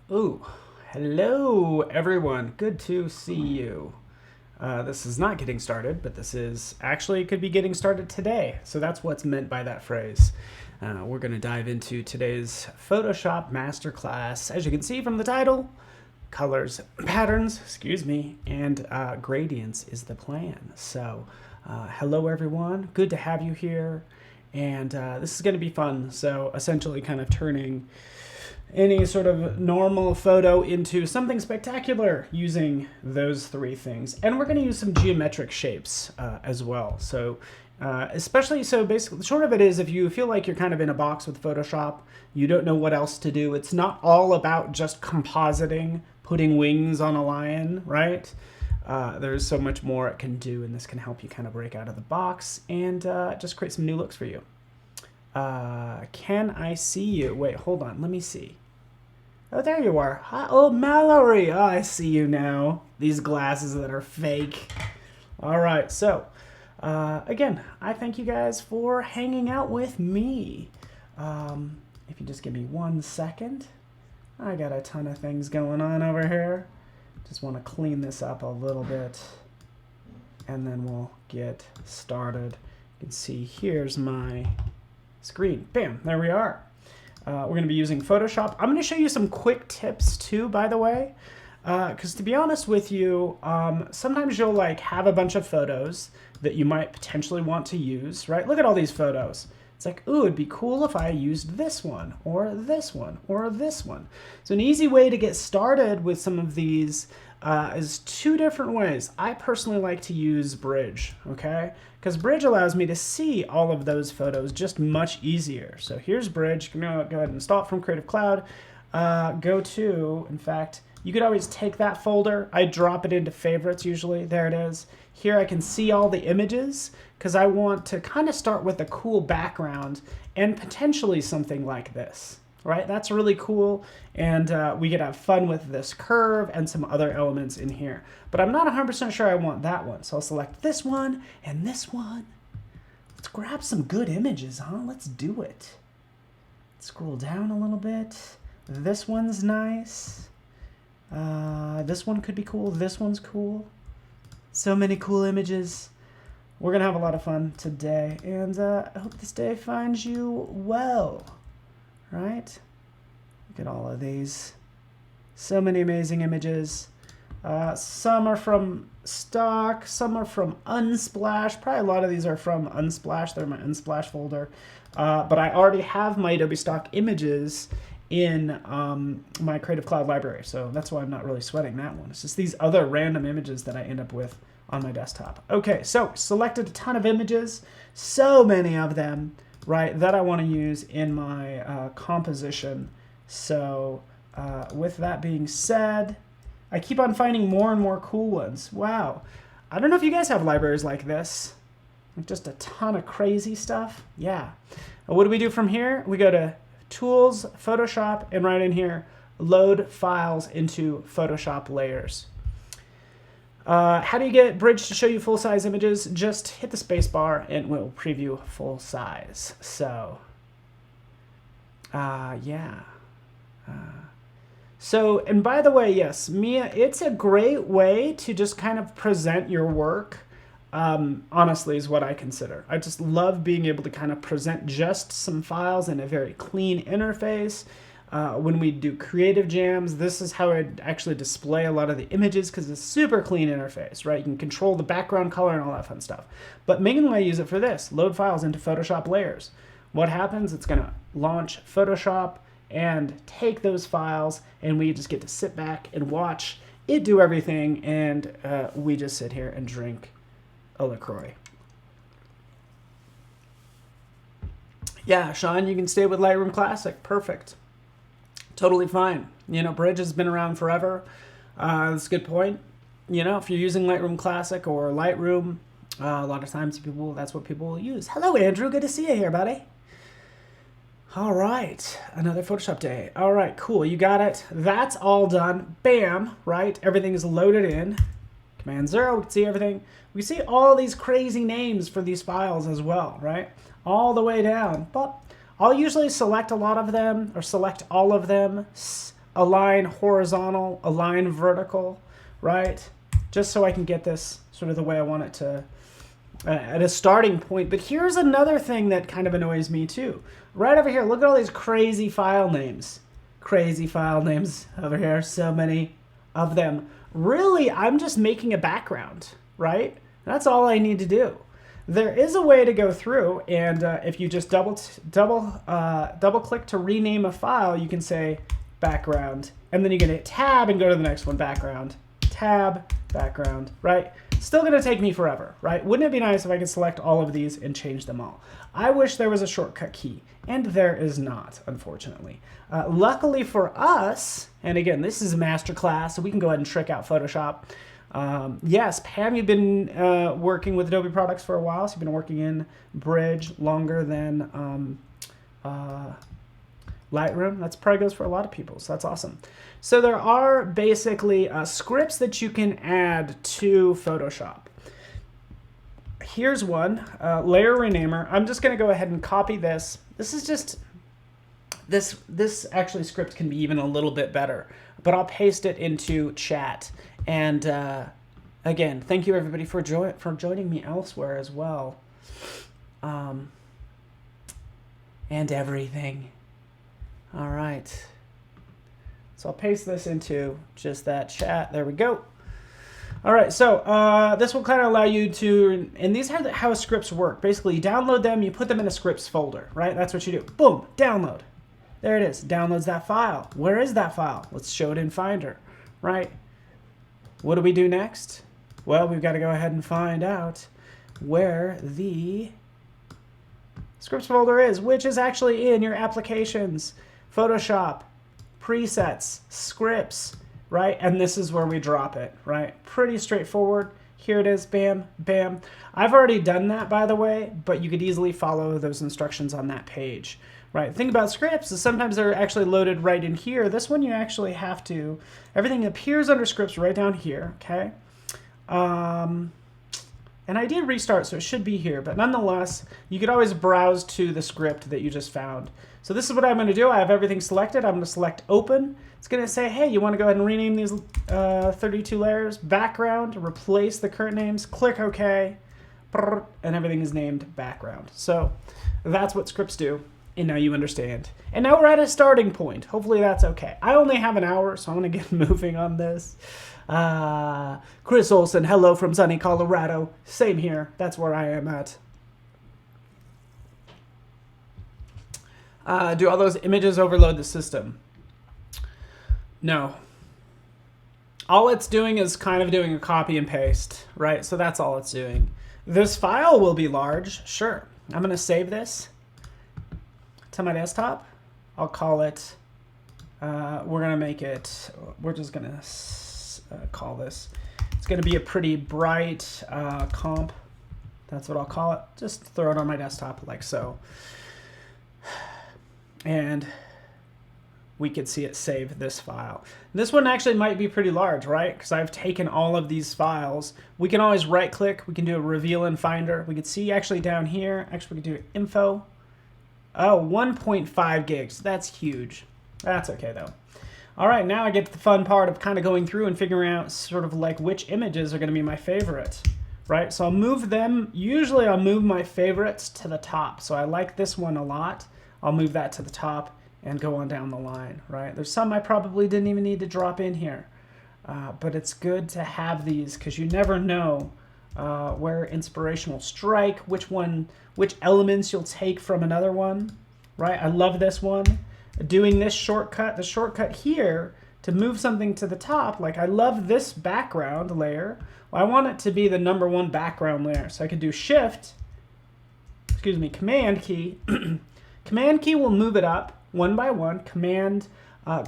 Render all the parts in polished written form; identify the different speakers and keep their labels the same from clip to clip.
Speaker 1: Ooh, hello everyone. Good to see you. This is not getting started, but this is actually could be getting started today. So that's what's meant by that phrase. We're going to dive into today's Photoshop Masterclass. As you can see from the title, colors, patterns, and gradients is the plan. So hello everyone. Good to have you here. And this is going to be fun. So essentially kind of turning any sort of normal photo into something spectacular using those three things. And we're going to use some geometric shapes as well. So basically the short of it is, if you feel like you're kind of in a box with Photoshop, you don't know what else to do. It's not all about just compositing, putting wings on a lion, right? There's so much more it can do, and this can help you kind of break out of the box and just create some new looks for you. Can I see you? Wait, hold on. Let me see. Oh, there you are. Hi. Oh, Mallory. Oh, I see you now. These glasses that are fake. All right. So, again, I thank you guys for hanging out with me. If you just give me 1 second. I got a ton of things going on over here. Just want to clean this up a little bit. And then we'll get started. You can see here's my screen. Bam, there we are. We're going to be using Photoshop. I'm going to show you some quick tips too, by the way, because to be honest with you, sometimes you'll like have a bunch of photos that you might potentially want to use, right? Look at all these photos. It's like, ooh, it'd be cool if I used this one or this one or this one. So an easy way to get started with some of these is 2 different ways. I personally like to use Bridge, okay? Because Bridge allows me to see all of those photos just much easier. So here's Bridge. You can go ahead and install it from Creative Cloud. In fact, you could always take that folder. I drop it into favorites usually. There it is. Here I can see all the images because I want to kind of start with a cool background and potentially something like this. Right, that's really cool, and we could have fun with this curve and some other elements in here. But I'm not 100% sure I want that one, so I'll select this one and this one. Let's grab some good images, huh? Let's do it. Scroll down a little bit. This one's nice. This one could be cool. This one's cool. So many cool images. We're gonna have a lot of fun today, and I hope this day finds you well. Right? Look at all of these. So many amazing images. Some are from stock, some are from Unsplash. Probably a lot of these are from Unsplash. They're in my Unsplash folder. But I already have my Adobe stock images in my Creative Cloud library. So that's why I'm not really sweating that one. It's just these other random images that I end up with on my desktop. Okay, so selected a ton of images. So many of them. Right, that I want to use in my composition. So with that being said, I keep on finding more and more cool ones. Wow. I don't know if you guys have libraries like this. Just a ton of crazy stuff. Yeah. What do we do from here? We go to Tools, Photoshop, and right in here, load files into Photoshop layers. How do you get Bridge to show you full-size images? Just hit the space bar and we'll preview full size. So, yeah. And by the way, yes, Mia, it's a great way to just kind of present your work, honestly, is what I consider. I just love being able to kind of present just some files in a very clean interface. When we do creative jams, this is how I actually display a lot of the images because it's a super clean interface, right? You can control the background color and all that fun stuff. But mainly I use it for this, load files into Photoshop layers. What happens? It's going to launch Photoshop and take those files, and we just get to sit back and watch it do everything, and we just sit here and drink a LaCroix. Yeah, Sean, you can stay with Lightroom Classic. Perfect. Totally fine. You know, Bridge has been around forever. That's a good point. You know, if you're using Lightroom Classic or Lightroom, a lot of times that's what people will use. Hello, Andrew. Good to see you here, buddy. All right. Another Photoshop day. All right, cool. You got it. That's all done. Bam, right? Everything is loaded in. Command 0, we can see everything. We see all these crazy names for these files as well, right? All the way down. But I'll usually select a lot of them or select all of them align horizontal, align vertical, right? Just so I can get this sort of the way I want it to at a starting point. But here's another thing that kind of annoys me too. Right over here, look at all these crazy file names. Crazy file names over here, so many of them. Really, I'm just making a background, right? That's all I need to do. There is a way to go through, and if you just double click to rename a file, you can say background, and then you can hit tab and go to the next one, background, tab, background, right? Still gonna take me forever, right? Wouldn't it be nice if I could select all of these and change them all? I wish there was a shortcut key, and there is not, unfortunately. Luckily for us, and again, this is a masterclass, so we can go ahead and trick out Photoshop. Yes, Pam, you've been working with Adobe products for a while, so you've been working in Bridge longer than Lightroom. That's probably goes for a lot of people, so that's awesome. So there are basically scripts that you can add to Photoshop. Here's one, layer renamer. I'm just going to go ahead and copy this. This is just, this actually script can be even a little bit better, but I'll paste it into chat. And again, thank you everybody for joining me elsewhere as well. And everything. All right. So I'll paste this into just that chat. There we go. All right, so this will kind of allow you to, and these are how scripts work. Basically, you download them, you put them in a scripts folder, right? That's what you do. Boom, download. There it is, downloads that file. Where is that file? Let's show it in Finder, right? What do we do next? Well, we've got to go ahead and find out where the scripts folder is, which is actually in your applications, Photoshop, presets, scripts, right? And this is where we drop it, right? Pretty straightforward. Here it is, bam, bam. I've already done that, by the way, but you could easily follow those instructions on that page, right? The thing about scripts is sometimes they're actually loaded right in here. This one you actually have to, everything appears under scripts right down here, okay? And I did restart, so it should be here, but nonetheless, you could always browse to the script that you just found. So this is what I'm going to do. I have everything selected. I'm going to select open. It's going to say, hey, you want to go ahead and rename these 32 layers, background, replace the current names, click OK, and everything is named background. So that's what scripts do, and now you understand. And now we're at a starting point. Hopefully that's okay. I only have an hour, so I'm going to get moving on this. Chris Olson, hello from sunny Colorado. Same here. That's where I am at. Do all those images overload the system? No. All it's doing is kind of doing a copy and paste, right? So that's all it's doing. This file will be large, sure. I'm going to save this to my desktop. I'll call it, we're going to make it, we're just going to call this. It's going to be a pretty bright comp. That's what I'll call it. Just throw it on my desktop like so. And we could see it save this file. This one actually might be pretty large, right? Because I've taken all of these files. We can always right click. We can do a reveal in Finder. We can see actually down here, actually we can do info. Oh, 1.5 gigs. That's huge. That's okay though. All right, now I get to the fun part of kind of going through and figuring out sort of like which images are going to be my favorite, right? So I'll move them. Usually I'll move my favorites to the top. So I like this one a lot. I'll move that to the top and go on down the line, right? There's some I probably didn't even need to drop in here, but it's good to have these because you never know where inspiration will strike, which elements you'll take from another one, right? I love this one. Doing this shortcut, the shortcut here to move something to the top, like I love this background layer. Well, I want it to be the #1 background layer. So I could do Command key. Command key will move it up one by one. Command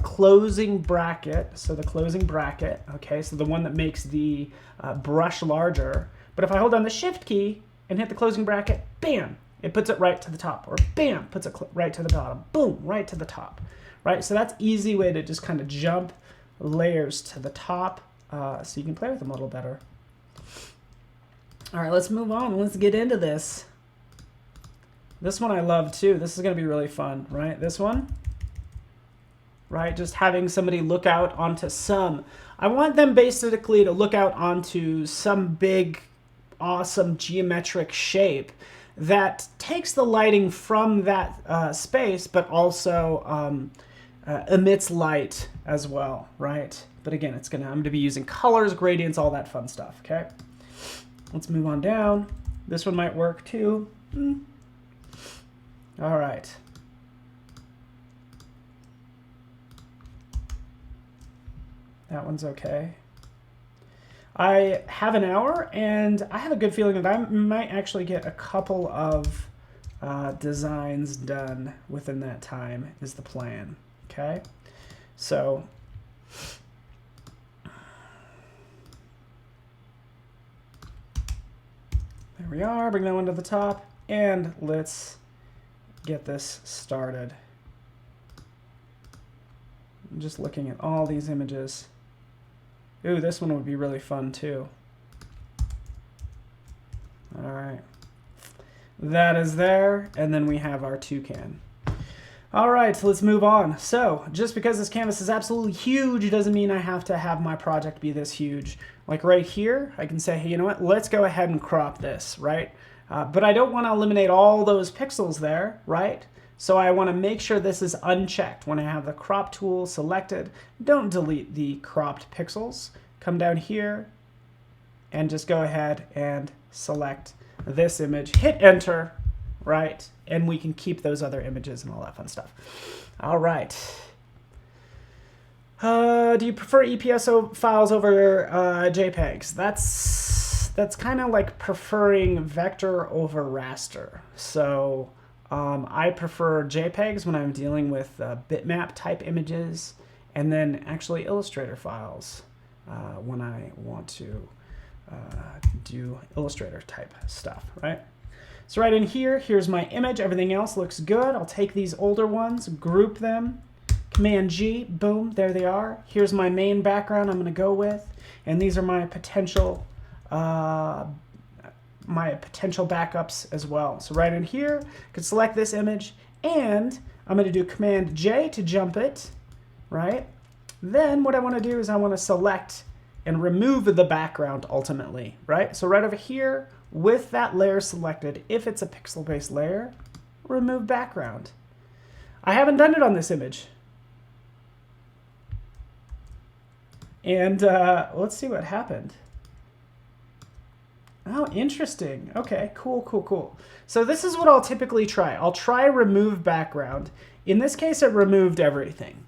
Speaker 1: closing bracket, so the closing bracket, okay, so the one that makes the brush larger. But if I hold down the Shift key and hit the closing bracket, bam, it puts it right to the top, or bam, puts it right to the bottom, boom, right to the top, right? So that's easy way to just kind of jump layers to the top so you can play with them a little better. All right, let's move on. Let's get into this. This one I love too. This is going to be really fun, right? This one. right? Just having somebody look out onto I want them basically to look out onto some big, awesome geometric shape that takes the lighting from that space, but also emits light as well, right? But again, I'm going to be using colors, gradients, all that fun stuff, okay? Let's move on down. This one might work too. All right. That one's okay. I have an hour, and I have a good feeling that I might actually get a couple of designs done within that time is the plan, okay? So there we are, bring that one to the top, and let's get this started. I'm just looking at all these images. Ooh, this one would be really fun too. All right. That is there, and then we have our toucan. All right, so let's move on. So just because this canvas is absolutely huge doesn't mean I have to have my project be this huge. Like right here, I can say, hey, you know what? Let's go ahead and crop this, right? But I don't want to eliminate all those pixels there, right? So I want to make sure this is unchecked. When I have the crop tool selected, don't delete the cropped pixels. Come down here and just go ahead and select this image. Hit enter, right? And we can keep those other images and all that fun stuff. All right. Do you prefer EPS files over JPEGs? That's kind of like preferring vector over raster. So I prefer JPEGs when I'm dealing with bitmap type images, and then actually Illustrator files when I want to do Illustrator type stuff, right? So right in here, here's my image. Everything else looks good. I'll take these older ones, group them, Command G, boom, there they are. Here's my main background I'm going to go with, and these are my potential backups as well. So right in here, I can select this image, and I'm going to do Command J to jump it, right? Then what I want to do is I want to select and remove the background ultimately, right? So right over here, with that layer selected, if it's a pixel-based layer, remove background. I haven't done it on this image. And let's see what happened. Oh, interesting. Okay, cool, cool, cool. So this is what I'll typically try. I'll try remove background. In this case, it removed everything,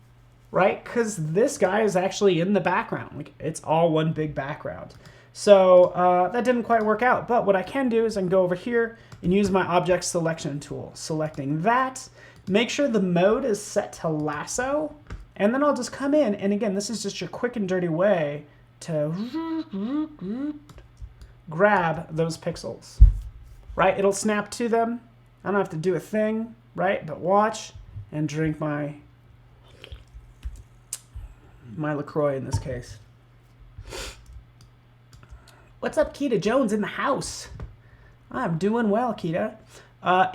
Speaker 1: right? Because this guy is actually in the background. Like, it's all one big background. So that didn't quite work out. But what I can do is I can go over here and use my object selection tool. Selecting that, make sure the mode is set to lasso, and then I'll just come in. And again, this is just your quick and dirty way to grab those pixels, right? It'll snap to them. I don't have to do a thing, right? But watch and drink my LaCroix in this case. What's up, Keita Jones in the house? I'm doing well, Keita.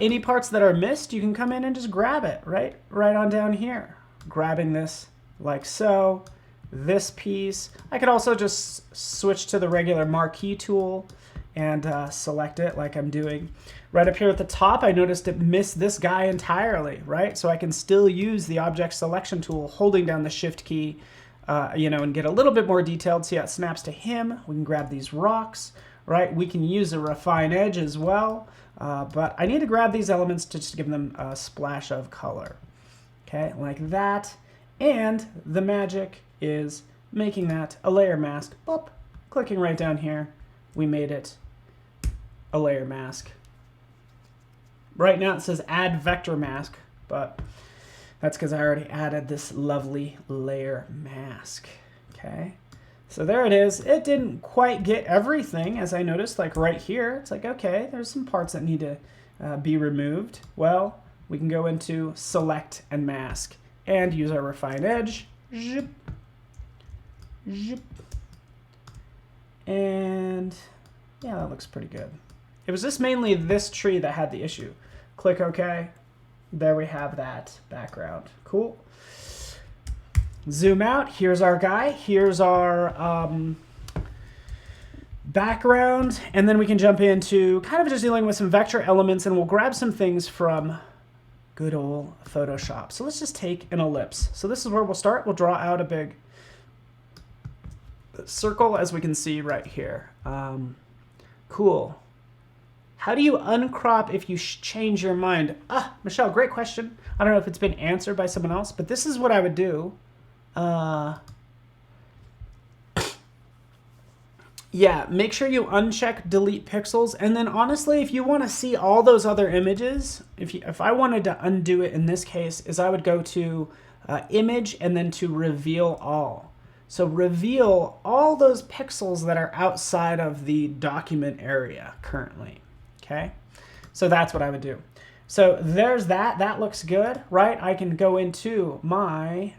Speaker 1: Any parts that are missed, you can come in and just grab it, right? Right on down here. Grabbing this like so. This piece. I could also just switch to the regular marquee tool and select it like I'm doing. Right up here at the top, I noticed it missed this guy entirely, right? So I can still use the object selection tool, holding down the shift key, and get a little bit more detailed. See how it snaps to him. We can grab these rocks, right? We can use a refine edge as well, but I need to grab these elements to just give them a splash of color. Okay, like that. And the magic is making that a layer mask. Boop. Clicking right down here, we made it a layer mask. Right now it says add vector mask, but that's because I already added this lovely layer mask. Okay, so there it is. It didn't quite get everything, as I noticed, like right here. It's like, okay, there's some parts that need to be removed. Well, we can go into select and mask and use our refine edge. Zip. Zip. And yeah, that looks pretty good. It was just mainly this tree that had the issue. Click OK. There we have that background. Cool. Zoom out. Here's our guy. Here's our background. And then we can jump into kind of just dealing with some vector elements, and we'll grab some things from good old Photoshop. So let's just take an ellipse. So this is where we'll start. We'll draw out a big circle, as we can see right here. Cool. How do you uncrop if you change your mind? Michelle, great question. I don't know if it's been answered by someone else, but this is what I would do. Yeah, make sure you uncheck delete pixels. And then honestly, if you want to see all those other images, if I wanted to undo it in this case, is I would go to image and then to reveal all. So reveal all those pixels that are outside of the document area currently, okay? So that's what I would do. So there's that. That looks good, right? I can go into my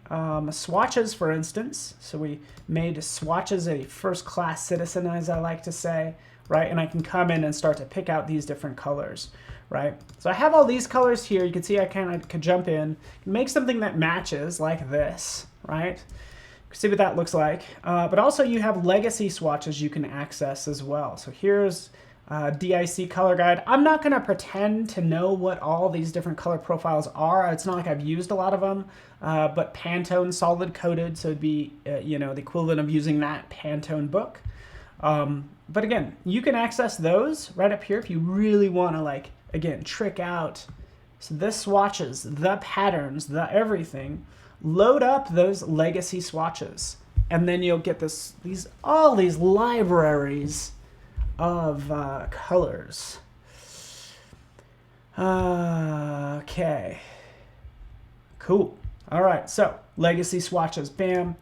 Speaker 1: swatches, for instance. So we made swatches a first-class citizen, as I like to say, right? And I can come in and start to pick out these different colors, right? So I have all these colors here. You can see I kind of could jump in, make something that matches like this, right? See what that looks like. But also you have legacy swatches you can access as well. So here's DIC color guide. I'm not going to pretend to know what all these different color profiles are. It's not like I've used a lot of them, but Pantone solid coded, so it'd be you know, the equivalent of using that Pantone book. But again, you can access those right up here if you really want to, like, again, trick out so the swatches, the patterns, the everything. Load up those legacy swatches, and then you'll get all these libraries of colors. Okay, cool. All right, so legacy swatches, bam.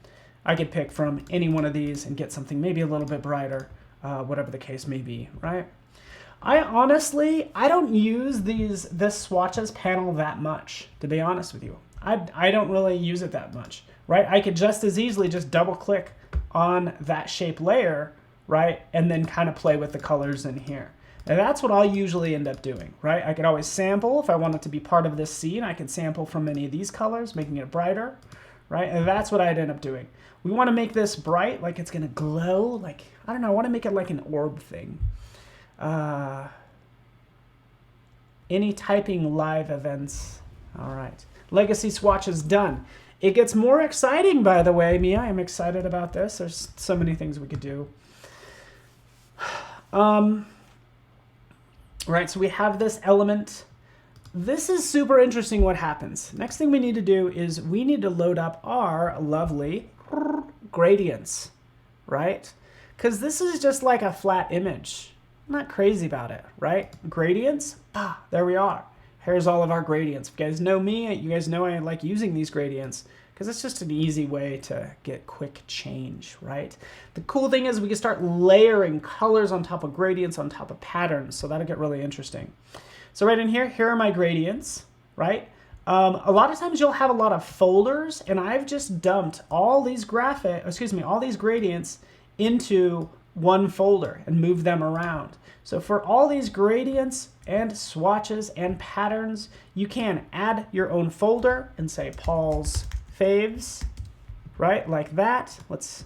Speaker 1: I could pick from any one of these and get something maybe a little bit brighter, whatever the case may be, right? I don't use this swatches panel that much, to be honest with you. I don't really use it that much, right? I could just as easily just double click on that shape layer, right? And then kind of play with the colors in here. And that's what I'll usually end up doing, right? I could always sample if I want it to be part of this scene. I could sample from any of these colors, making it brighter, right? And that's what I'd end up doing. We want to make this bright, like it's going to glow. Like, I don't know, I want to make it like an orb thing. Any typing live events. All right. Legacy swatches done. It gets more exciting, by the way, Mia. I'm excited about this. There's so many things we could do. Right, so we have this element. This is super interesting what happens. Next thing we need to do is we need to load up our lovely gradients, right? Because this is just like a flat image. I'm not crazy about it, right? Gradients, there we are. Here's all of our gradients. If you guys know me, you guys know I like using these gradients because it's just an easy way to get quick change, right? The cool thing is we can start layering colors on top of gradients on top of patterns, so that'll get really interesting. So right in here are my gradients, right? A lot of times you'll have a lot of folders, and I've just dumped all these all these gradients into one folder and moved them around. So for all these gradients and swatches and patterns, you can add your own folder and say Paul's faves, right? Like that. Let's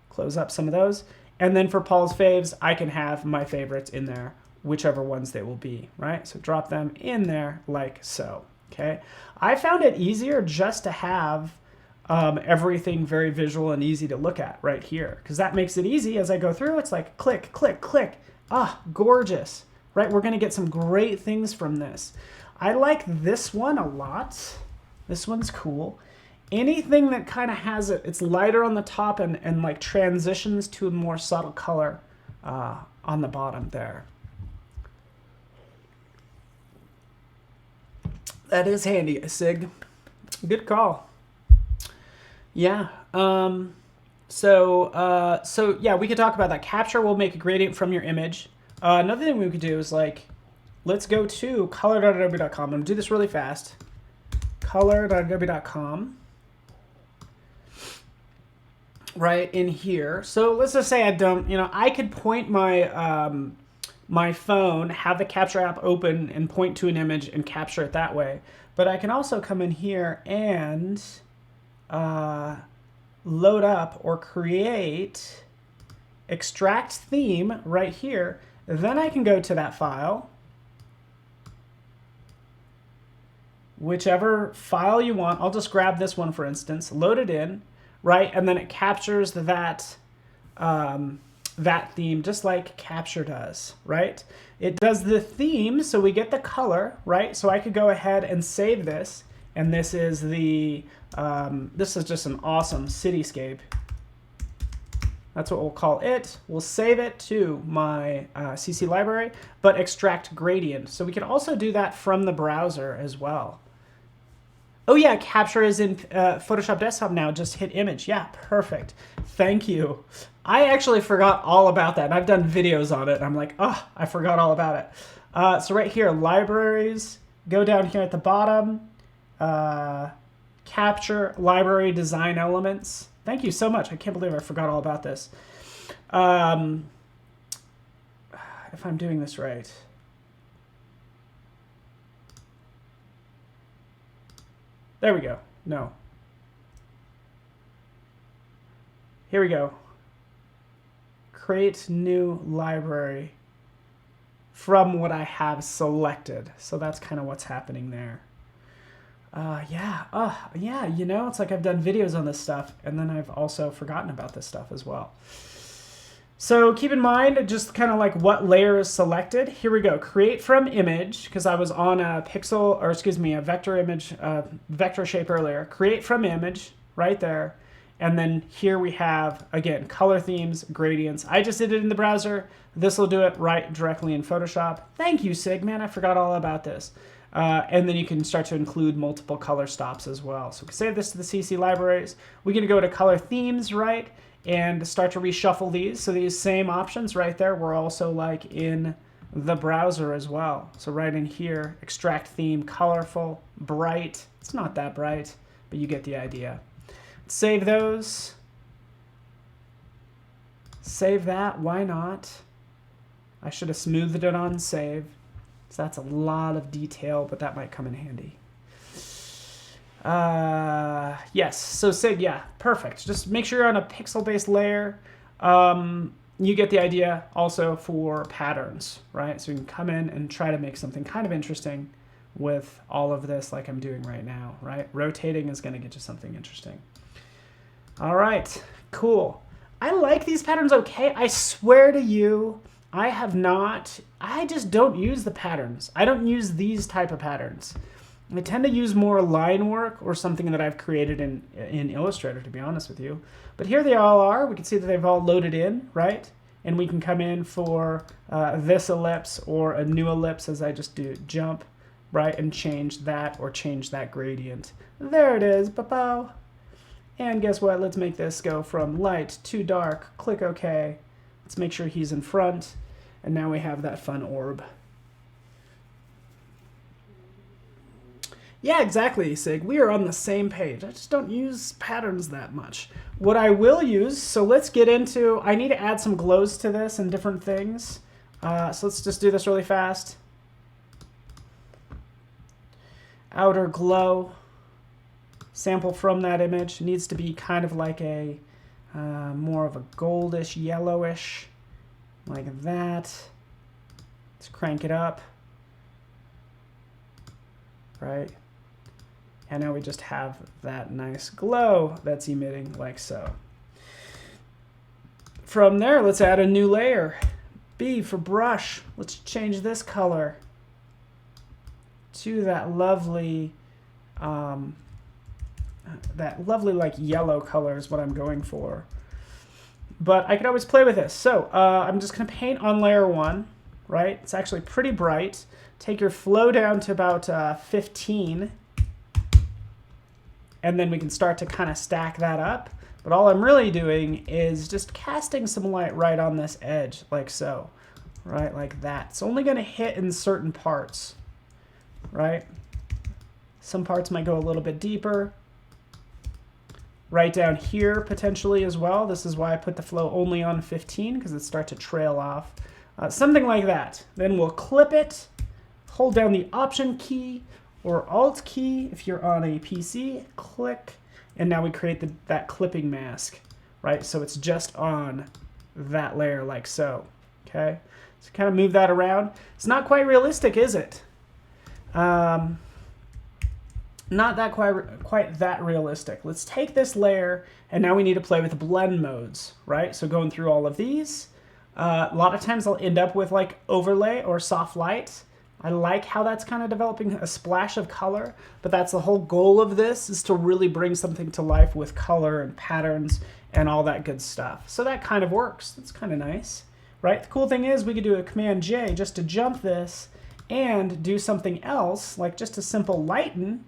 Speaker 1: close up some of those. And then for Paul's faves, I can have my favorites in there, whichever ones they will be, right? So drop them in there like so, okay? I found it easier just to have everything very visual and easy to look at right here, because that makes it easy as I go through. It's like click, click, click. Gorgeous, right? We're gonna get some great things from this. I like this one a lot. This one's cool. Anything that kind of has it's lighter on the top and like transitions to a more subtle color on the bottom there. That is handy, Sig. Good call. Yeah. So yeah, we could talk about that. Capture will make a gradient from your image. Another thing we could do is like, let's go to color.adobe.com. I'm gonna do this really fast. Color.adobe.com. Right in here. So let's just say I don't, I could point my my phone, have the capture app open and point to an image and capture it that way. But I can also come in here and load up or create extract theme right here, then I can go to that file, whichever file you want. I'll just grab this one, for instance, load it in, right? And then it captures that, that theme just like Capture does, right? It does the theme, so we get the color, right? So I could go ahead and save this, and this is the, this is just an awesome cityscape. That's what we'll call it. We'll save it to my CC library, but extract gradient. So we can also do that from the browser as well. Oh yeah, Capture is in Photoshop Desktop now. Just hit image. Yeah, perfect. Thank you. I actually forgot all about that. And I've done videos on it. And I'm like, oh, I forgot all about it. So right here, libraries. Go down here at the bottom. Capture, library, design elements. Thank you so much. I can't believe I forgot all about this. If I'm doing this right. There we go. No. Here we go. Create new library from what I have selected. So that's kind of what's happening there. Yeah, you know, it's like I've done videos on this stuff, and then I've also forgotten about this stuff as well. So keep in mind just kind of like what layer is selected. Here we go, create from image, because I was on a pixel, or excuse me, a vector image, vector shape earlier. Create from image, right there. And then here we have, again, color themes, gradients. I just did it in the browser. This will do it right directly in Photoshop. Thank you, Sig, man, I forgot all about this. And then you can start to include multiple color stops as well. So we can save this to the CC libraries. We're going to go to color themes, right, and start to reshuffle these. So these same options right there were also like in the browser as well. So right in here, extract theme, colorful, bright. It's not that bright, but you get the idea. Save those. Save that. Why not? I should have smoothed it on save. So that's a lot of detail, but that might come in handy. Yes, so Sig, yeah, perfect. Just make sure you're on a pixel-based layer. You get the idea also for patterns, right? So you can come in and try to make something kind of interesting with all of this like I'm doing right now, right? Rotating is gonna get you something interesting. All right, cool. I like these patterns okay. I swear to you, I just don't use the patterns. I don't use these type of patterns. I tend to use more line work or something that I've created in Illustrator, to be honest with you. But here they all are. We can see that they've all loaded in, right? And we can come in for this ellipse or a new ellipse as I just do jump, right? And change that or change that gradient. There it is, ba-bow. And guess what? Let's make this go from light to dark. Click OK. Let's make sure he's in front. And now we have that fun orb. Yeah, exactly, Sig. We are on the same page. I just don't use patterns that much. What I will use, so let's get into, I need to add some glows to this and different things. So let's just do this really fast. Outer glow. Sample from that image. Needs to be kind of like a, more of a goldish, yellowish. Like that. Let's crank it up. Right? And now we just have that nice glow that's emitting like so. From there, let's add a new layer. B for brush. Let's change this color to that lovely like yellow color is what I'm going for. But I could always play with this. So I'm just going to paint on layer 1, right? It's actually pretty bright. Take your flow down to about 15. And then we can start to kind of stack that up. But all I'm really doing is just casting some light right on this edge, like so. Right, like that. It's only going to hit in certain parts, right? Some parts might go a little bit deeper. Right down here potentially as well. This is why I put the flow only on 15 because it starts to trail off. Something like that. Then we'll clip it, hold down the Option key or Alt key if you're on a PC, click, and now we create that clipping mask, right? So it's just on that layer like so, okay? So kind of move that around. It's not quite realistic, is it? Not that quite that realistic. Let's take this layer, and now we need to play with blend modes, right? So going through all of these, a lot of times I'll end up with like overlay or soft light. I like how that's kind of developing a splash of color, but that's the whole goal of this, is to really bring something to life with color and patterns and all that good stuff. So that kind of works. That's kind of nice, right? The cool thing is we could do a Command J just to jump this and do something else, like just a simple lighten,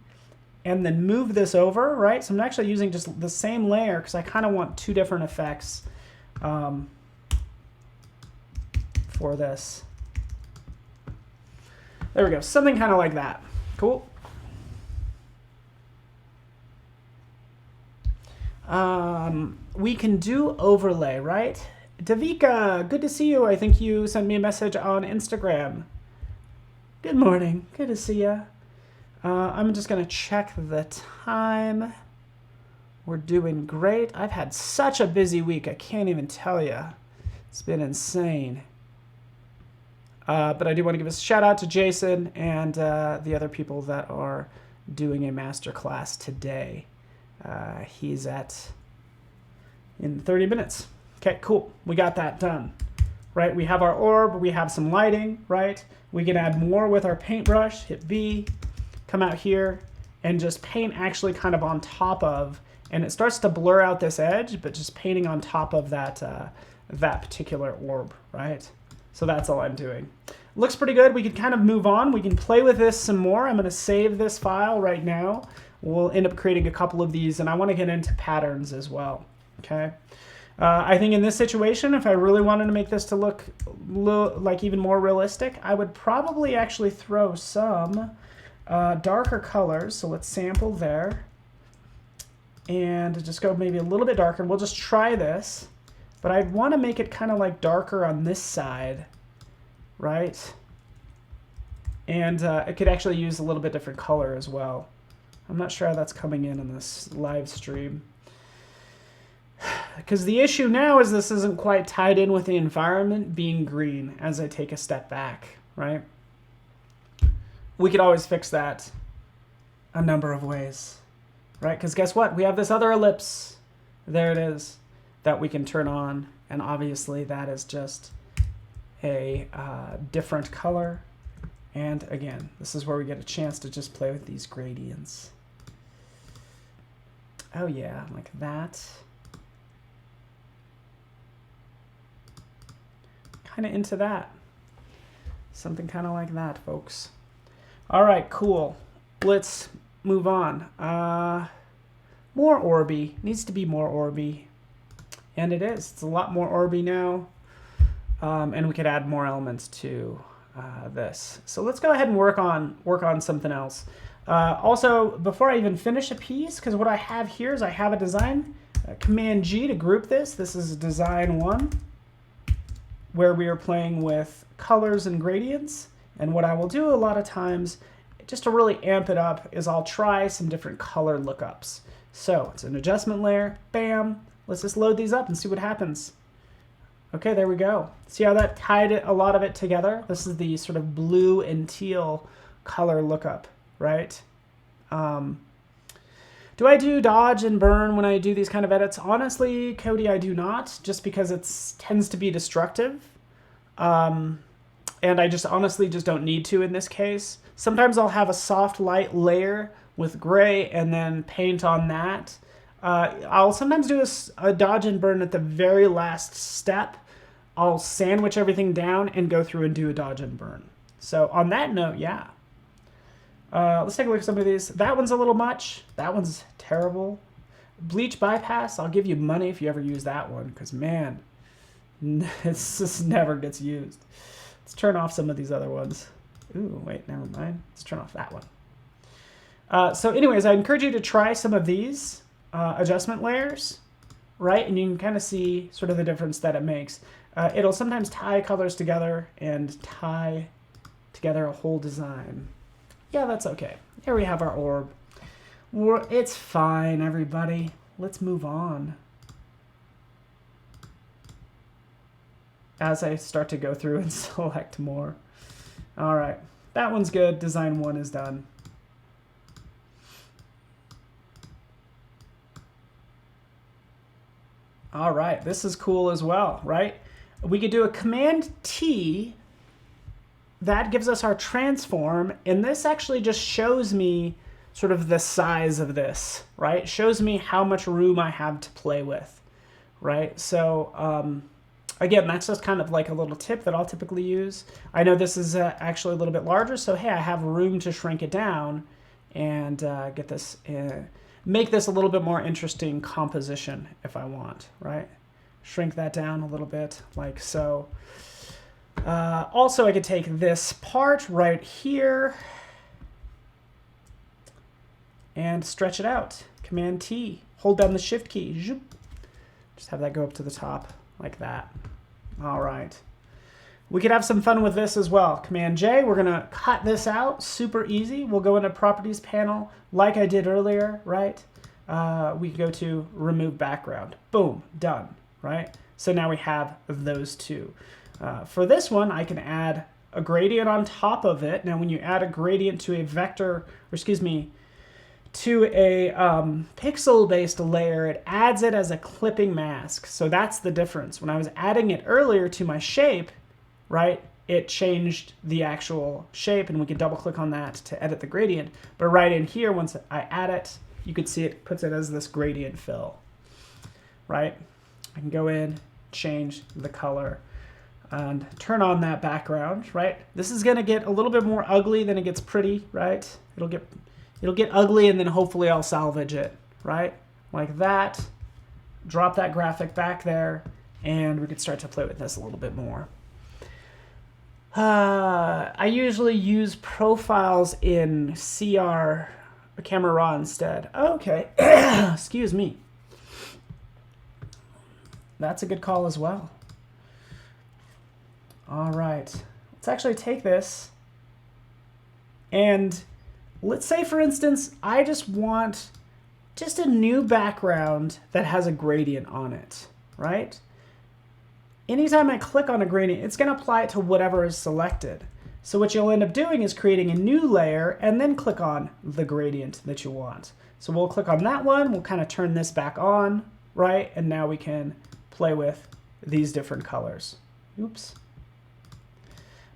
Speaker 1: and then move this over, right? So I'm actually using just the same layer because I kind of want two different effects for this. There we go, something kind of like that. Cool. We can do overlay, right? Davika, good to see you. I think you sent me a message on Instagram. Good morning, good to see you. I'm just gonna check the time. We're doing great. I've had such a busy week, I can't even tell you. It's been insane. But I do want to give a shout out to Jason and the other people that are doing a masterclass today. He's in 30 minutes. Okay, cool. We got that done, right? We have our orb, we have some lighting, right? We can add more with our paintbrush, hit B, come out here, and just paint actually kind of on top of, and it starts to blur out this edge, but just painting on top of that, that particular orb, right? So that's all I'm doing. Looks pretty good. We can kind of move on. We can play with this some more. I'm going to save this file right now. We'll end up creating a couple of these, and I want to get into patterns as well. Okay. I think in this situation, if I really wanted to make this to look like even more realistic, I would probably actually throw some darker colors. So let's sample there. And just go maybe a little bit darker. We'll just try this. But I'd want to make it kind of like darker on this side, right? And it could actually use a little bit different color as well. I'm not sure how that's coming in this live stream. Because the issue now is this isn't quite tied in with the environment being green as I take a step back, right? We could always fix that a number of ways, right? Because guess what? We have this other ellipse. There it is. That we can turn on, and obviously that is just a different color. And again, this is where we get a chance to just play with these gradients. Oh yeah, like that. Kind of into that. Something kind of like that, folks. All right, cool. Let's move on. More orby. Needs to be more orby. And it is. It's a lot more orby now. And we could add more elements to this. So let's go ahead and work on something else. Also, before I even finish a piece, because what I have here is I have a design, Command G to group this. This is design 1, where we are playing with colors and gradients. And what I will do a lot of times, just to really amp it up, is I'll try some different color lookups. So it's an adjustment layer, bam. Let's just load these up and see what happens. Okay, there we go. See how that tied a lot of it together? This is the sort of blue and teal color lookup, right? Do I do dodge and burn when I do these kind of edits? Honestly, Cody, I do not, just because it tends to be destructive. And I just honestly just don't need to in this case. Sometimes I'll have a soft light layer with gray and then paint on that. I'll sometimes do a dodge and burn at the very last step. I'll sandwich everything down and go through and do a dodge and burn. So on that note, yeah. Let's take a look at some of these. That one's a little much. That one's terrible. Bleach bypass, I'll give you money if you ever use that one, because man, it just never gets used. Let's turn off some of these other ones. Ooh, wait, never mind. Let's turn off that one. So anyways, I encourage you to try some of these adjustment layers, right? And you can kind of see sort of the difference that it makes. It'll sometimes tie colors together and tie together a whole design. Yeah, that's okay. Here we have our orb. It's fine, everybody. Let's move on. As I start to go through and select more. All right, that one's good. Design 1 is done. All right, this is cool as well, right? We could do a Command T. That gives us our transform, and this actually just shows me sort of the size of this, right? It shows me how much room I have to play with, right? So again, that's just kind of like a little tip that I'll typically use. I know this is actually a little bit larger, so hey, I have room to shrink it down and get this, make this a little bit more interesting composition if I want, right? Shrink that down a little bit like so. Also, I could take this part right here and stretch it out. Command T, hold down the Shift key. Zoop. Just have that go up to the top like that. All right. We could have some fun with this as well. Command J, we're gonna cut this out, super easy. We'll go into Properties panel like I did earlier, right? We can go to Remove Background. Boom, done, right? So now we have those two. For this one, I can add a gradient on top of it. Now, when you add a gradient to a vector, or excuse me, to a pixel-based layer, it adds it as a clipping mask. So that's the difference. When I was adding it earlier to my shape, right, it changed the actual shape, and we can double-click on that to edit the gradient. But right in here, once I add it, you could see it puts it as this gradient fill, right? I can go in, change the color, and turn on that background, right? This is gonna get a little bit more ugly than it gets pretty, right? It'll get ugly, and then hopefully I'll salvage it, right? Like that. Drop that graphic back there, and we could start to play with this a little bit more. I usually use profiles in CR Camera Raw instead. Okay, excuse me. That's a good call as well. All right, let's actually take this and let's say, for instance, I just want just a new background that has a gradient on it, right? Anytime I click on a gradient, it's going to apply it to whatever is selected. So what you'll end up doing is creating a new layer and then click on the gradient that you want. So we'll click on that one. We'll kind of turn this back on, right? And now we can play with these different colors. Oops.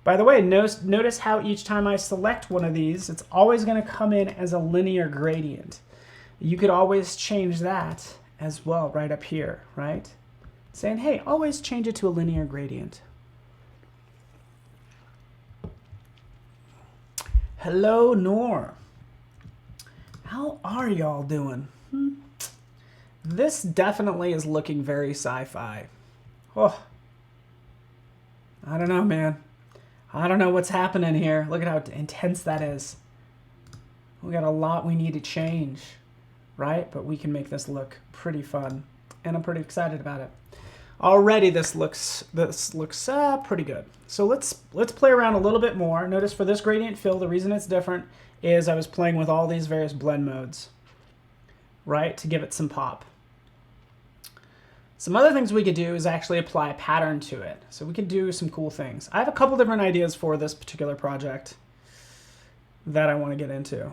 Speaker 1: By the way, notice how each time I select one of these, it's always going to come in as a linear gradient. You could always change that as well right up here, right? Saying, hey, always change it to a linear gradient. Hello, Nor. How are y'all doing? This definitely is looking very sci-fi. Oh, I don't know, man. I don't know what's happening here. Look at how intense that is. We got a lot we need to change, right? But we can make this look pretty fun, and I'm pretty excited about it. Already, this looks pretty good. So let's play around a little bit more. Notice for this gradient fill, the reason it's different is I was playing with all these various blend modes, right, to give it some pop. Some other things we could do is actually apply a pattern to it. So we could do some cool things. I have a couple different ideas for this particular project that I want to get into.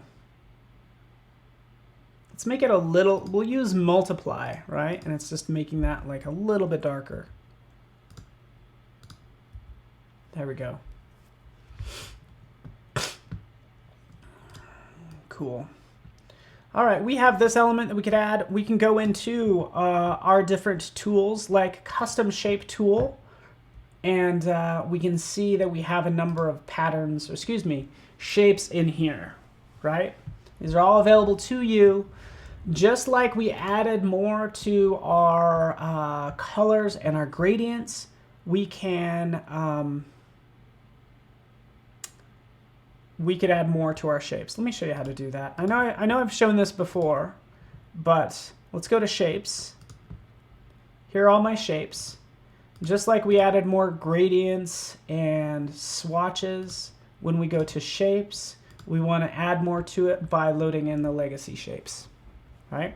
Speaker 1: Let's make it a little, we'll use multiply, right? And it's just making that like a little bit darker. There we go. Cool. All right, we have this element that we could add. We can go into our different tools like custom shape tool, and we can see that we have a number of patterns, or excuse me, shapes in here, right? These are all available to you. Just like we added more to our colors and our gradients, we can we could add more to our shapes. Let me show you how to do that. I know I've shown this before, but let's go to shapes. Here are all my shapes. Just like we added more gradients and swatches, when we go to shapes, we want to add more to it by loading in the legacy shapes, right?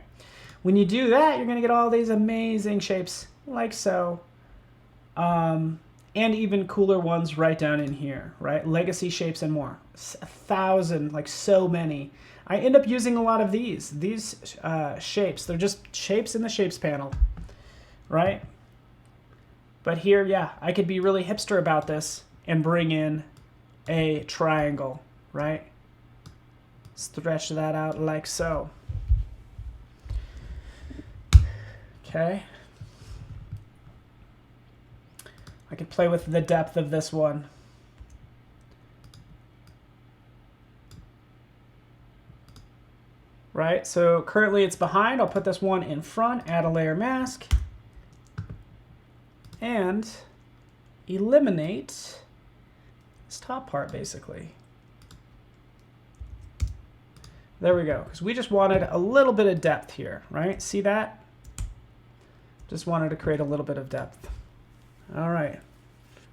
Speaker 1: When you do that, you're going to get all these amazing shapes like so, and even cooler ones right down in here, right? Legacy shapes and more. 1,000, like so many. I end up using a lot of these shapes. They're just shapes in the shapes panel, right? But here, yeah, I could be really hipster about this and bring in a triangle, right? Stretch that out like so. Okay. I could play with the depth of this one. Right, so currently it's behind. I'll put this one in front, add a layer mask, and eliminate this top part, basically. There we go, because we just wanted a little bit of depth here, right? See that? Just wanted to create a little bit of depth. All right.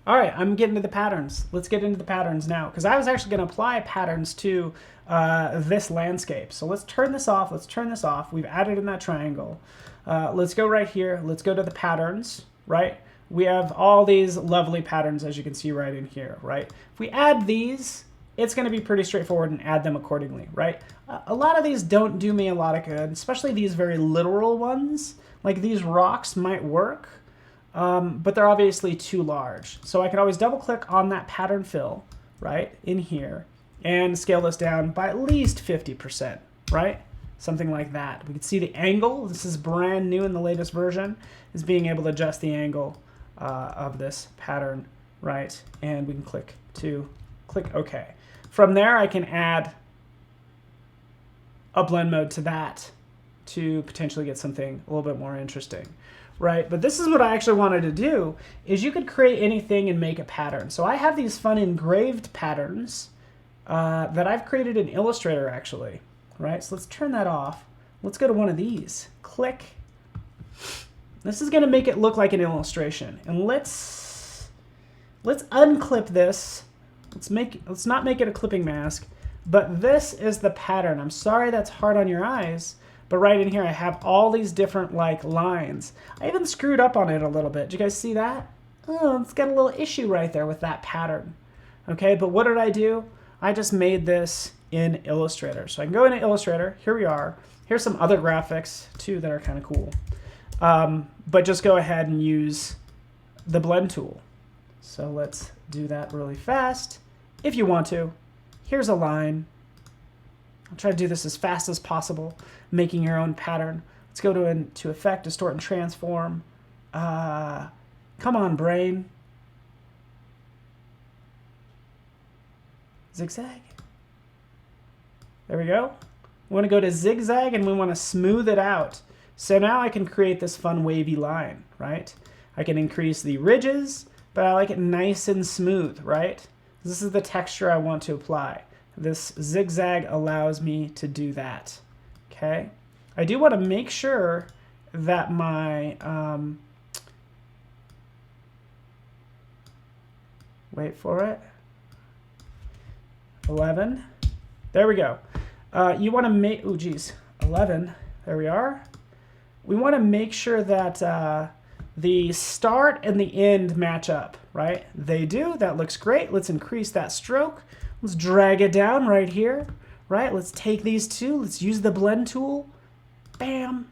Speaker 1: All right, I'm getting to the patterns. Let's get into the patterns now, because I was actually going to apply patterns to this landscape. So let's turn this off. Let's turn this off. We've added in that triangle. Let's go right here. Let's go to the patterns, right? We have all these lovely patterns, as you can see right in here, right? If we add these, it's going to be pretty straightforward and add them accordingly, right? A lot of these don't do me a lot of good, especially these very literal ones. Like these rocks might work, but they're obviously too large. So I can always double click on that pattern fill, right, in here, and scale this down by at least 50%, right? Something like that. We can see the angle. This is brand new in the latest version, is being able to adjust the angle of this pattern, right? And we can click OK. From there, I can add a blend mode to that to potentially get something a little bit more interesting, right? But this is what I actually wanted to do, is you could create anything and make a pattern. So I have these fun engraved patterns that I've created in Illustrator, actually, right? So let's turn that off. Let's go to one of these. Click. This is going to make it look like an illustration. And let's unclip this. Let's not make it a clipping mask, but this is the pattern. I'm sorry that's hard on your eyes, but right in here I have all these different like lines. I even screwed up on it a little bit. Did you guys see that? Oh, it's got a little issue right there with that pattern. Okay, but what did I do? I just made this in Illustrator. So I can go into Illustrator. Here we are. Here's some other graphics too that are kind of cool. But just go ahead and use the blend tool. So let's do that really fast if you want to. Here's a line. I'll try to do this as fast as possible, making your own pattern. Let's go to Effect, Distort, and Transform. Come on, brain. Zigzag. There we go. We want to go to zigzag and we want to smooth it out. So now I can create this fun wavy line, right? I can increase the ridges, but I like it nice and smooth, right? This is the texture I want to apply. This zigzag allows me to do that, okay? I do want to make sure that my, wait for it, 11, there we go. You want to make, oh geez, 11, there we are. We want to make sure that the start and the end match up, right? They do, that looks great. Let's increase that stroke. Let's drag it down right here, right? Let's take these two, let's use the blend tool. Bam,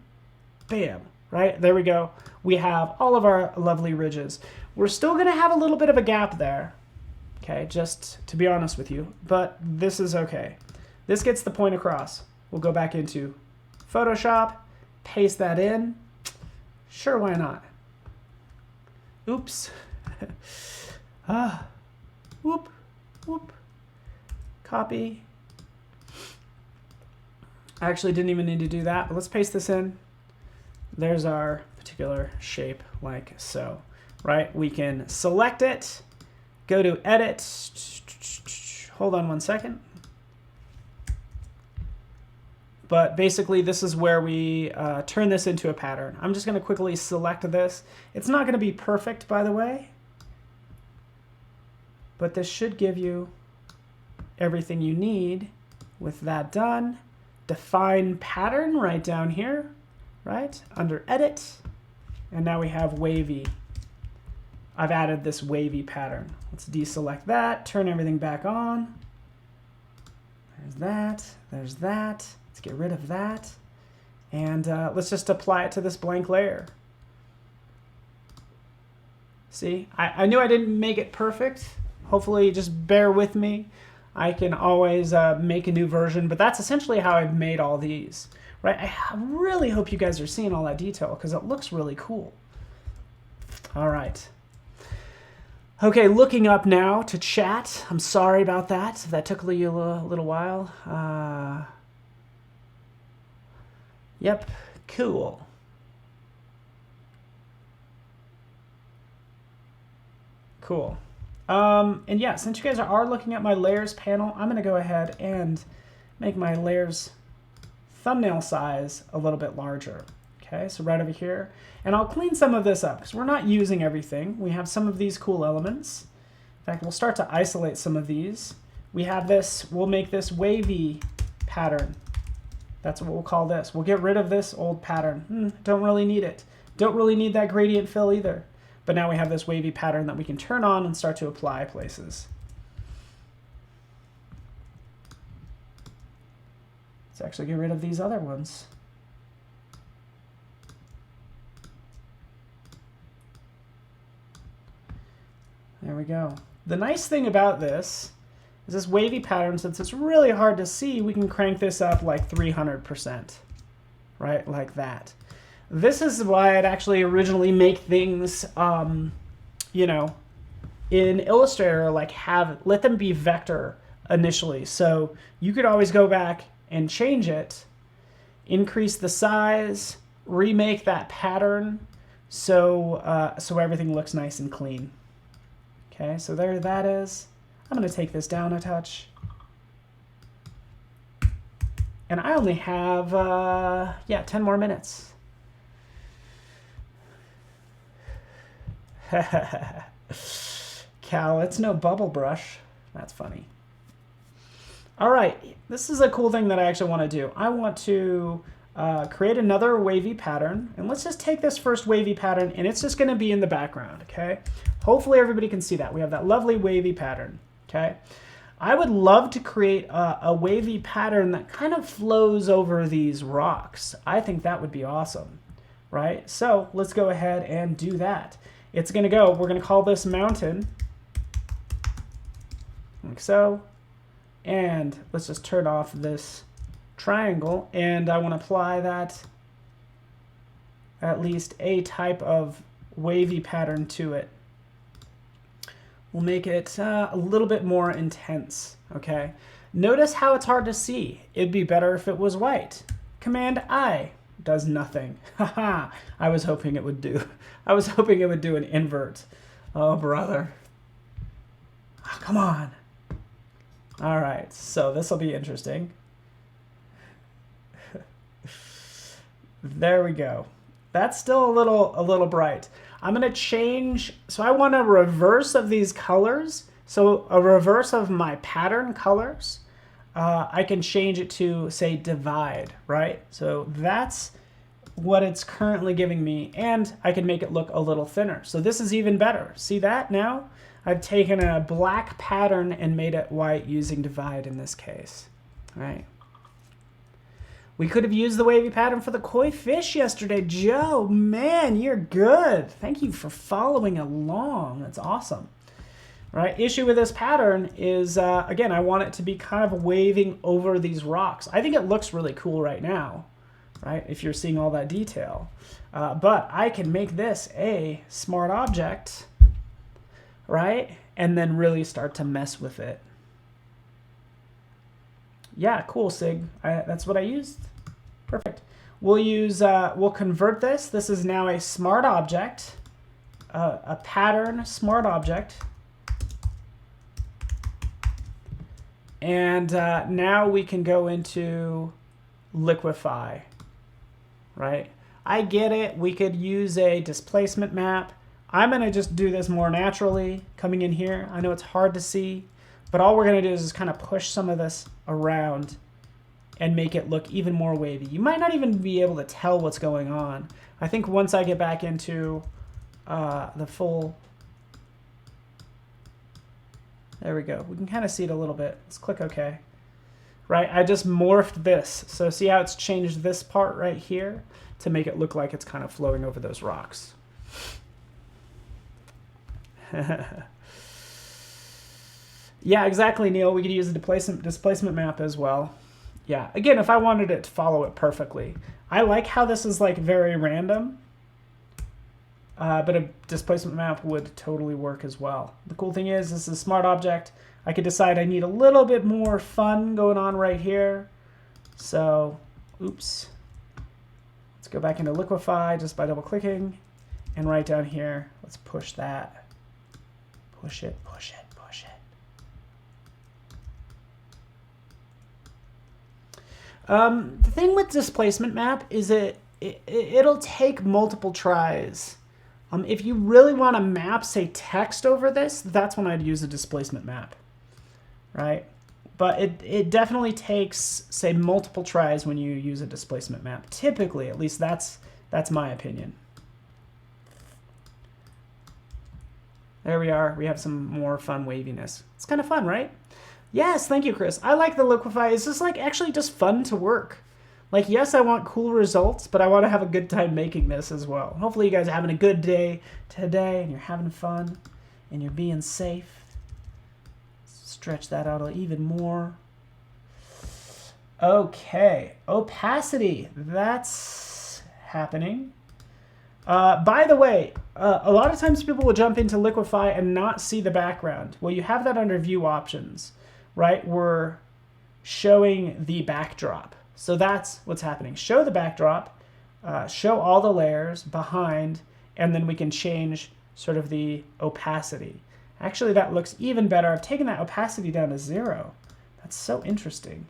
Speaker 1: bam, right? There we go. We have all of our lovely ridges. We're still gonna have a little bit of a gap there, okay, just to be honest with you, but this is okay. This gets the point across. We'll go back into Photoshop, paste that in. Sure, why not? Oops. Whoop, whoop. Copy. I actually didn't even need to do that, but let's paste this in. There's our particular shape like so, right? We can select it, go to Edit. Hold on one second. But basically, this is where we turn this into a pattern. I'm just going to quickly select this. It's not going to be perfect, by the way, but this should give you everything you need with that done. Define pattern right down here, right? Under edit. And now we have wavy. I've added this wavy pattern. Let's deselect that, turn everything back on. There's that, there's that. Let's get rid of that. And let's just apply it to this blank layer. See, I knew I didn't make it perfect. Hopefully just bear with me. I can always make a new version, but that's essentially how I've made all these, right? I really hope you guys are seeing all that detail because it looks really cool. All right. Okay, looking up now to chat. I'm sorry about that. That took you a little while. Yep, cool. Cool. And yeah, since you guys are looking at my layers panel, I'm going to go ahead and make my layers thumbnail size a little bit larger. Okay, so right over here. And I'll clean some of this up because we're not using everything. We have some of these cool elements. In fact, we'll start to isolate some of these. We have this, we'll make this wavy pattern. That's what we'll call this. We'll get rid of this old pattern. Don't really need it. Don't really need that gradient fill either. But now we have this wavy pattern that we can turn on and start to apply places. Let's actually get rid of these other ones. There we go. The nice thing about this is this wavy pattern, since it's really hard to see, we can crank this up like 300%, right? Like that. This is why I'd actually originally make things, you know, in Illustrator, like let them be vector initially. So you could always go back and change it, increase the size, remake that pattern, so so everything looks nice and clean. Okay, so there that is. I'm going to take this down a touch. And I only have, yeah, 10 more minutes. Cal, it's no bubble brush. That's funny. All right, this is a cool thing that I actually want to do. I want to create another wavy pattern. And let's just take this first wavy pattern, and it's just going to be in the background, okay? Hopefully everybody can see that. We have that lovely wavy pattern, okay? I would love to create a wavy pattern that kind of flows over these rocks. I think that would be awesome, right? So let's go ahead and do that. It's going to go, we're going to call this mountain, like so. And let's just turn off this triangle, and I want to apply that, at least a type of wavy pattern to it. We'll make it a little bit more intense, okay? Notice how it's hard to see. It'd be better if it was white. Command I does nothing. Haha, I was hoping it would do. I was hoping it would do an invert. Oh, brother. Oh, come on. All right, so this will be interesting. There we go. That's still a little bright. I'm going to change, so I want a reverse of these colors. So a reverse of my pattern colors. I can change it to, say, divide, right? So that's what it's currently giving me, and I can make it look a little thinner. So this is even better. See that now? I've taken a black pattern and made it white using divide in this case, right? We could have used the wavy pattern for the koi fish yesterday. Joe, man, you're good. Thank you for following along. That's awesome. Right? Issue with this pattern is, again, I want it to be kind of waving over these rocks. I think it looks really cool right now, right? If you're seeing all that detail. But I can make this a smart object, right? And then really start to mess with it. Yeah, cool, Sig. That's what I used. Perfect. We'll use, we'll convert this. This is now a smart object, a pattern smart object. And now we can go into liquify, right? I get it. We could use a displacement map. I'm going to just do this more naturally coming in here. I know it's hard to see, But all we're going to do is just kind of push some of this around and make it look even more wavy. You might not even be able to tell what's going on. I think once I get back into the full... There we go. We can kind of see it a little bit. Let's click OK. Right, I just morphed this. So see how it's changed this part right here to make it look like it's kind of flowing over those rocks. Yeah, exactly, Neil. We could use a displacement map as well. Yeah, again, if I wanted it to follow it perfectly. I like how this is like very random, but a displacement map would totally work as well. The cool thing is this is a smart object. I could decide I need a little bit more fun going on right here. So, oops. Let's go back into liquify just by double clicking. And right down here, let's push that. Push it, push it, push it. The thing with displacement map is it'll take multiple tries. If you really want to map, say, text over this, that's when I'd use a displacement map, right? But it definitely takes, say, multiple tries when you use a displacement map. Typically, at least that's my opinion. There we are. We have some more fun waviness. It's kind of fun, right? Yes, thank you, Chris. I like the liquify. It's just like actually just fun to work. Like, yes, I want cool results, but I want to have a good time making this as well. Hopefully you guys are having a good day today and you're having fun and you're being safe. Stretch that out even more. Okay, opacity. That's happening. By the way, a lot of times people will jump into liquify and not see the background. Well, you have that under view options, right? We're showing the backdrop. So that's what's happening. Show the backdrop, show all the layers behind, and then we can change sort of the opacity. Actually, that looks even better. I've taken that opacity down to 0. That's so interesting.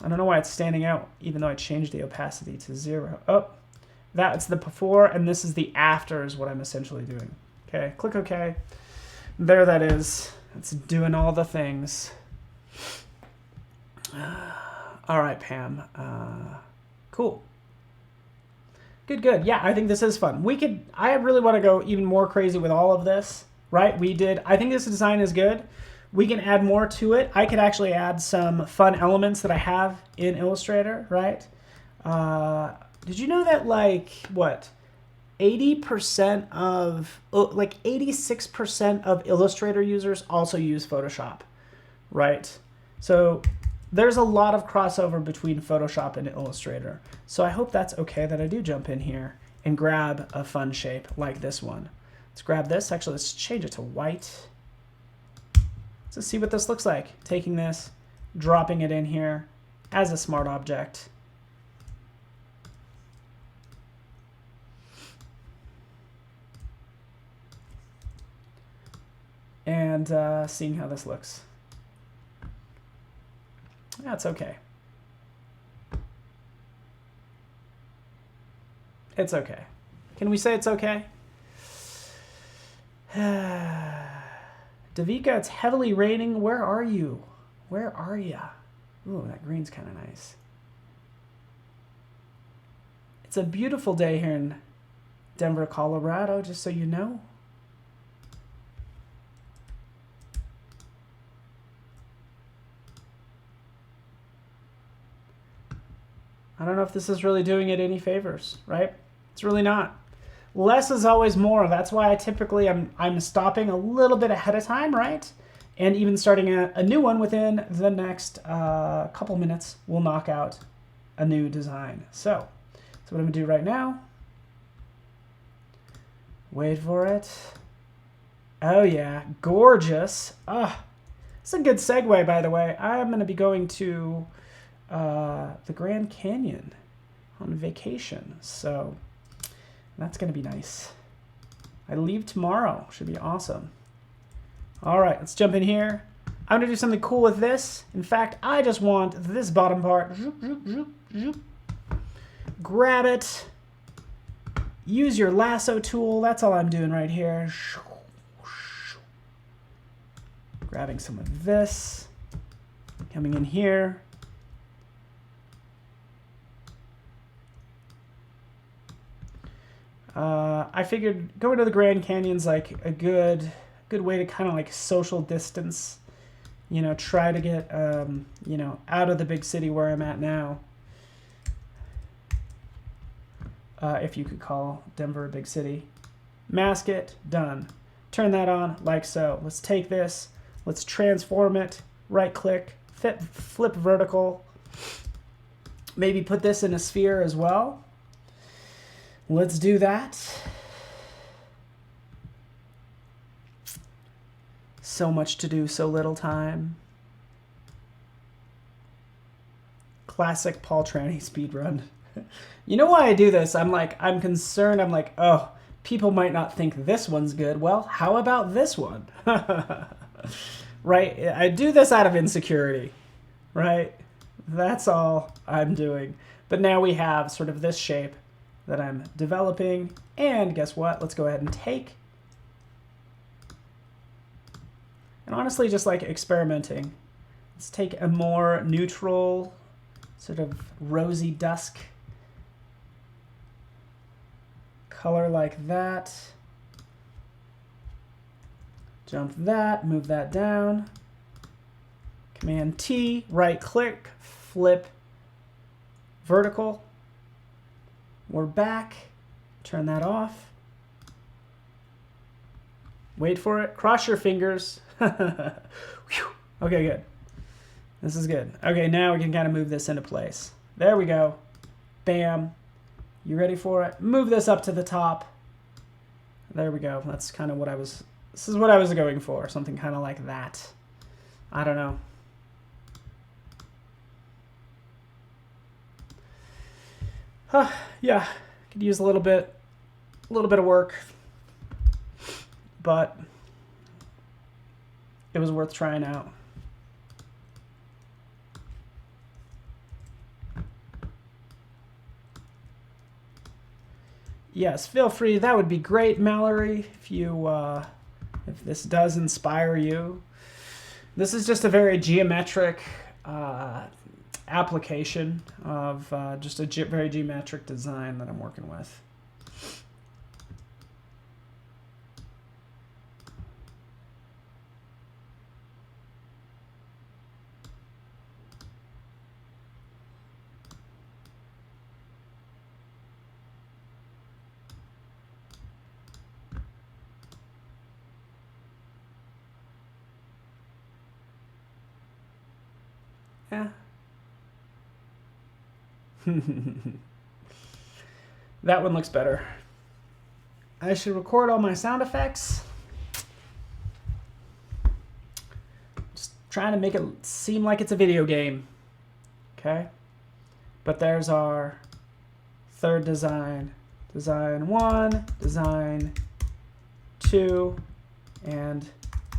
Speaker 1: I don't know why it's standing out, even though I changed the opacity to 0. Oh, that's the before, and this is the after is what I'm essentially doing. Okay, click OK. There that is. It's doing all the things. All right, Pam. Cool. Good, good. Yeah, I think this is fun. I really want to go even more crazy with all of this, right? I think this design is good. We can add more to it. I could actually add some fun elements that I have in Illustrator, right? Did you know that, like, what? 80% of, like 86% of Illustrator users also use Photoshop, right? So there's a lot of crossover between Photoshop and Illustrator. So I hope that's okay that I do jump in here and grab a fun shape like this one. Let's grab this. Actually, let's change it to white. Let's see what this looks like. Taking this, dropping it in here as a smart object. And seeing how this looks. That's okay. It's okay. Can we say it's okay? Davika, it's heavily raining. Where are you? Where are ya? Ooh, that green's kind of nice. It's a beautiful day here in Denver, Colorado, just so you know. I don't know if this is really doing it any favors, right? It's really not. Less is always more. That's why I typically I'm stopping a little bit ahead of time, right? And even starting a new one within the next couple minutes, we'll knock out a new design. So what I'm gonna do right now. Wait for it. Oh yeah, gorgeous. It's a good segue, by the way. I'm gonna be going to the Grand Canyon on vacation, so that's gonna be nice. I leave tomorrow. Should be awesome. All right, let's jump in here. I'm gonna do something cool with this. In fact, I just want this bottom part. Grab it. Use your lasso tool. That's all I'm doing right here. Grabbing some of this, coming in here. I figured going to the Grand Canyon's like a good way to kind of like social distance, you know, try to get, you know, out of the big city where I'm at now. If you could call Denver a big city. Mask it, done. Turn that on like so. Let's take this, let's transform it, right click, flip vertical. Maybe put this in a sphere as well. Let's do that. So much to do, so little time. Classic Paul Trani speedrun. You know why I do this? I'm concerned. I'm like, oh, people might not think this one's good. Well, how about this one? Right? I do this out of insecurity, right? That's all I'm doing. But now we have sort of this shape that I'm developing. And guess what? Let's go ahead and take. And honestly, just like experimenting. Let's take a more neutral, sort of rosy dusk color like that. Jump that, move that down. Command T, right click, flip vertical. We're back. Turn that off. Wait for it. Cross your fingers. Okay, good. This is good. Okay, now we can kind of move this into place. There we go. Bam. You ready for it? Move this up to the top. There we go. That's kind of what this is what I was going for. Something kind of like that. I don't know. Yeah, could use a little bit of work, but it was worth trying out. Yes, feel free. That would be great, Mallory, if this does inspire you. This is just a very geometric application of just a very geometric design that I'm working with. Yeah. That one looks better. I should record all my sound effects. Just trying to make it seem like it's a video game. Okay? But there's our third design. Design 1, design 2, and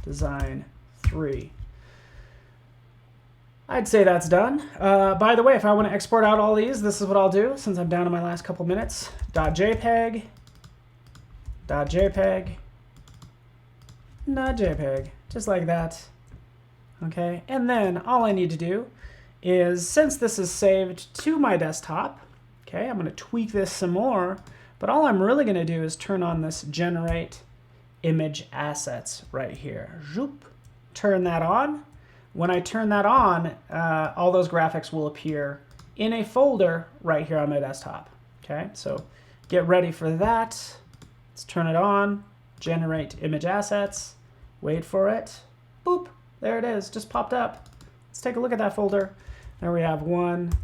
Speaker 1: design 3. I'd say that's done. By the way, if I want to export out all these, this is what I'll do since I'm down to my last couple minutes. .jpeg, .jpeg, .jpeg, just like that. Okay, and then all I need to do is, since this is saved to my desktop, okay, I'm going to tweak this some more, but all I'm really going to do is turn on this generate image assets right here. Zoop, turn that on. When I turn that on, all those graphics will appear in a folder right here on my desktop. Okay, so get ready for that. Let's turn it on, generate image assets, wait for it. Boop, there it is, just popped up. Let's take a look at that folder. There we have 1,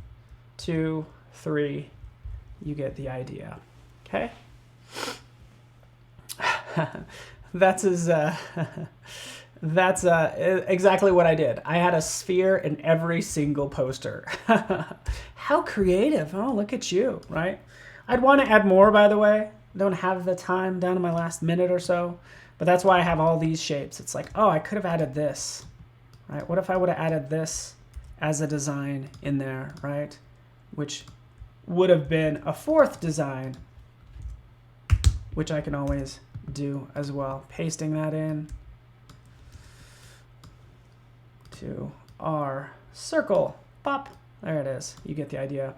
Speaker 1: 2, 3. You get the idea. Okay? That's exactly what I did. I had a sphere in every single poster. How creative. Oh, look at you, right? I'd want to add more, by the way. Don't have the time, down to my last minute or so. But that's why I have all these shapes. It's like, oh, I could have added this, right? What if I would have added this as a design in there, right? Which would have been a fourth design, which I can always do as well. Pasting that in. to our circle. Pop. There it is. You get the idea.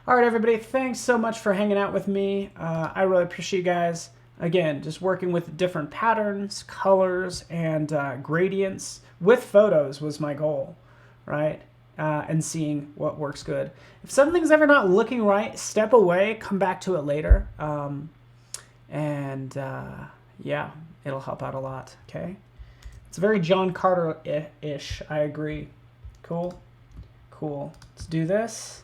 Speaker 1: All right, everybody. Thanks so much for hanging out with me. I really appreciate you guys. Again, just working with different patterns, colors, and gradients with photos was my goal, right? And seeing what works good. If something's ever not looking right, step away, come back to it later. Yeah, it'll help out a lot, okay? It's very John Carter-ish, I agree. Cool, cool. Let's do this.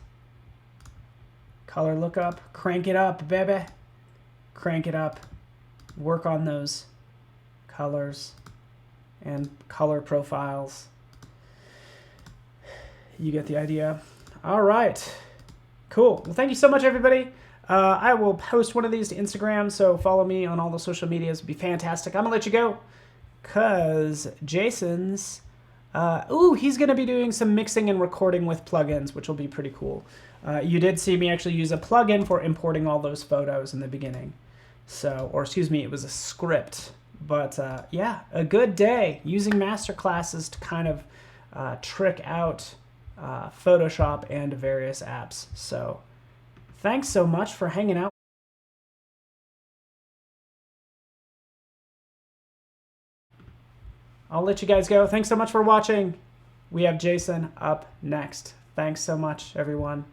Speaker 1: Color lookup, crank it up, baby. Crank it up. Work on those colors and color profiles. You get the idea. All right, cool. Well, thank you so much, everybody. I will post one of these to Instagram, so follow me on all the social medias. It'd be fantastic. I'm gonna let you go because Jason's, he's gonna be doing some mixing and recording with plugins, which will be pretty cool. You did see me actually use a plugin for importing all those photos in the beginning. So, or excuse me, it was a script. But yeah, a good day using Masterclasses to kind of trick out Photoshop and various apps. So thanks so much for hanging out. I'll let you guys go. Thanks so much for watching. We have Jason up next. Thanks so much, everyone.